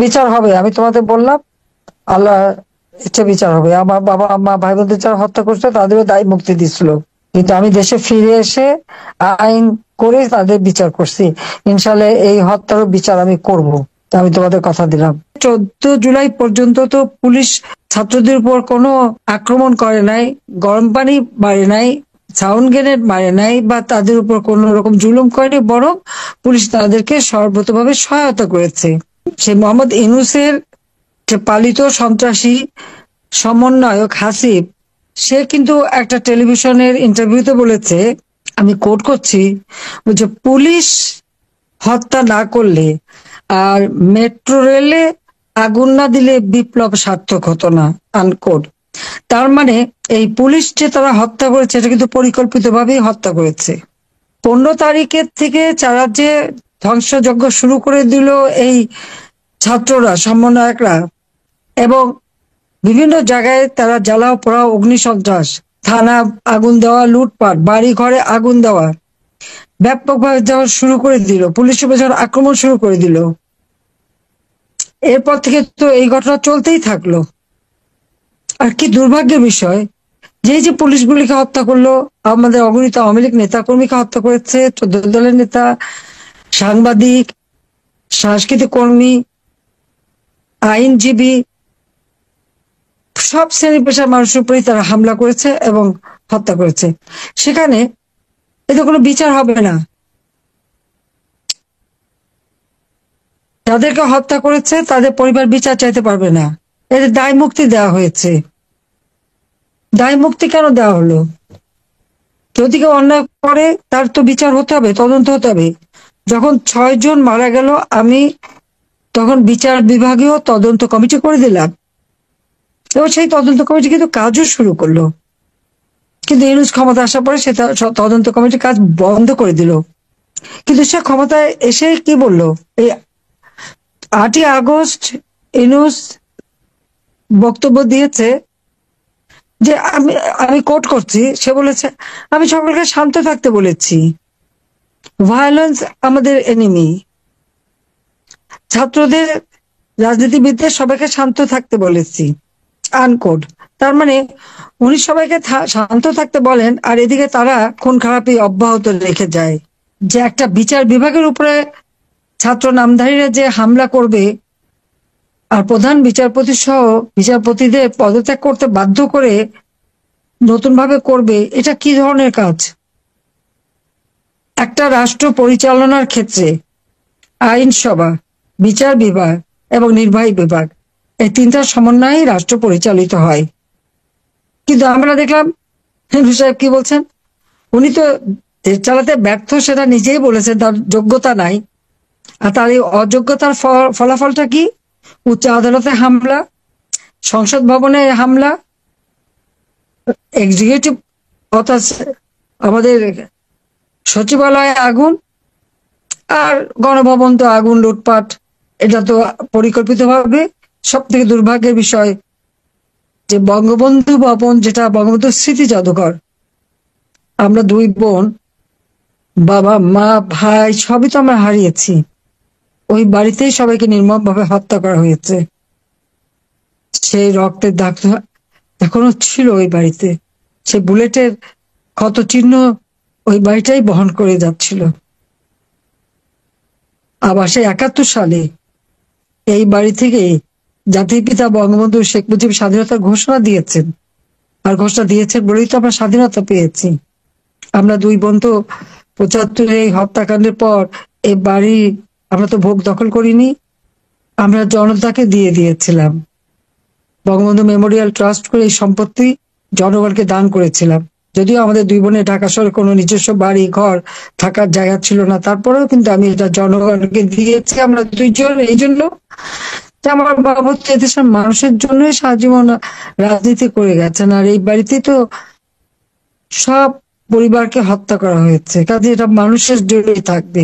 বিচার হবে, আমি তোমাদের বললাম, আল্লাহ ইচ্ছে বিচার হবে। আমার বাবা মা ভাই বোনদের যারা হত্যা করছে তাদেরও দায় মুক্তি দিছিল, কিন্তু আমি দেশে ফিরে এসে আইন করে তাদের বিচার করছি। ইনশাল্লাহ এই হত্যারও বিচার আমি করব, আমি তোমাদের কথা দিলাম। 14 জুলাই পর্যন্ত তো পুলিশ ছাত্রদের উপর কোনো আক্রমণ করে নাই, গরম পানি মারে নাই, সাউন্ড গ্রেনেড মারে নাই, বা তাদের উপর কোন রকম জুলুম করেনি, বরং পুলিশ তাদেরকে সর্বতভাবে সহায়তা করেছে। সে মোহাম্মদ ইউনূসের যে পালিত সন্ত্রাসী সমন্বয়ক হাসিব, সে কিন্তু একটা টেলিভিশনের ইন্টারভিউতে বলেছে, আমি কোট করছি, যে পুলিশ হত্যা না করলে আর মেট্রো রেলে আগুন না দিলে বিপ্লব সার্থক হতো না, আনকোট। তার মানে এই পুলিশ যে তারা হত্যা করেছে এটা কিন্তু পরিকল্পিতভাবেই হত্যা করেছে। 15 তারিখের থেকে যারা যে ধ্বংসযজ্ঞ শুরু করে দিল এই ছাত্ররা, সমন্বয়করা, এবং বিভিন্ন জায়গায় তারা জ্বালাও পোড়াও, অগ্নিসন্ত্রাস, থানা আগুন দেওয়া, লুটপাট, বাড়ি ঘরে আগুন দেওয়া, ব্যাপকভাবে দেওয়া শুরু করে দিল, পুলিশের পেছনে আক্রমণ শুরু করে দিল। এরপর থেকে তো এই ঘটনা চলতেই থাকলো। আর কি দুর্ভাগ্যের বিষয়, যে পুলিশগুলিকে হত্যা করলো, আমাদের অগণিত আওয়ামী লীগ নেতা কর্মীকে হত্যা করেছে, 14 দলের নেতা, সাংবাদিক, সাংস্কৃতিক কর্মী, আইনজীবী, সব শ্রেণী পেশার মানুষের উপরেই তারা হামলা করেছে এবং হত্যা করেছে। সেখানে এতে কোনো বিচার হবে না। যাদেরকে হত্যা করেছে তাদের পরিবার বিচার চাইতে পারবে না, এদের দায় মুক্তি দেওয়া হয়েছে। দায় মুক্তি কেন দেওয়া হলো? যদি কেউ অন্যায় করে তার তো বিচার হতে হবে, তদন্ত হতে হবে। যখন 6 জন মারা গেল, আমি তখন বিচার বিভাগীয় তদন্ত কমিটি করে দিলাম, এবং সেই তদন্ত কমিটি কিন্তু কাজও শুরু করলো। কিন্তু ইউনূস ক্ষমতা আসার পরে সে তদন্ত কমিটির কাজ বন্ধ করে দিল। কিন্তু সে ক্ষমতায় এসে কি বলল, এই 8ই আগস্ট ইউনূস বক্তব্য দিয়েছে যে, আমি আমি কোট করছি, সে বলেছে, আমি সকলকে শান্ত থাকতে বলেছি, ভায়োলেন্স আমাদের এনিমি, ছাত্রদের, রাজনীতিবিদদের সবাইকে শান্ত থাকতে বলেছি, আনকোট। তার মানে উনি সবাইকে শান্ত থাকতে বলেন, আর এদিকে তারা খুন খারাপি অব্যাহত রেখে যায়। যে একটা বিচার বিভাগের উপরে ছাত্র নামধারীরা যে হামলা করবে আর প্রধান বিচারপতি সহ বিচারপতিদের পদত্যাগ করতে বাধ্য করে নতুন ভাবে করবে, এটা কি ধরনের কাজ? একটা রাষ্ট্র পরিচালনার ক্ষেত্রে আইনসভা, বিচার বিভাগ এবং নির্বাহী বিভাগ, এই তিনটার সমন্বয়ে রাষ্ট্র পরিচালিত হয়। কিন্তু আমরা দেখলাম ইউনূস সাহেব কি বলছেন, উনি তো দেশ চালাতে ব্যর্থ, সেটা নিজেই বলেছেন, তার যোগ্যতা নাই। আর তার এই অযোগ্যতার ফলাফলটা কি? উচ্চ আদালতে হামলা, সংসদ ভবনে হামলা, এক্সিকিউটিভ অর্থাৎ আমাদের সচিবালয়ে আগুন, আর গণভবন তো আগুন, লুটপাট, এটা তো পরিকল্পিতভাবে। সব থেকে দুর্ভাগ্যের বিষয় যে বঙ্গবন্ধু ভবন, যেটা বঙ্গবন্ধু স্মৃতি জাদুঘর, আমরা 2 বোন, বাবা মা ভাই সবই তো আমরা হারিয়েছি। ওই বাড়িতেই সবাইকে নির্মম ভাবে হত্যা করা হয়েছে। সেই রক্তের দাগ এখনো ছিল ওই বাড়িতে, সে বুলেটের ক্ষত চিহ্ন ওই বাড়িটাই বহন করে যাচ্ছিল। আবার সেই 71 সালে এই বাড়ি থেকে জাতির পিতা বঙ্গবন্ধু শেখ মুজিব স্বাধীনতার ঘোষণা দিয়েছেন, আর ঘোষণা দিয়েছেন বলেই তো আমরা স্বাধীনতা পেয়েছি। আমরা 2 বোন তো 75 এই হত্যাকাণ্ডের পর এই বাড়ি আমরা তো ভোগ দখল করিনি, আমরা জনতাকে দিয়ে দিয়েছিলাম। বঙ্গবন্ধু মেমোরিয়াল ট্রাস্ট করে এই সম্পত্তি জনগণকে দান করেছিলাম। যদিও আমাদের 2 বোনের ঢাকা শহরে কোনো নিজস্ব বাড়ি ঘর থাকার জায়গা ছিল না, তারপরেও কিন্তু আমি এটা জনগণকে দিয়েছি। আমরা 2 জন, এই জন্য যে আমার বাবা হচ্ছে এদেশের মানুষের জন্যই সারাজীবন রাজনীতি করে গেছেন, আর এই বাড়িতে তো সব পরিবারকে হত্যা করা হয়েছে, কাজে এটা মানুষের জন্যই থাকবে।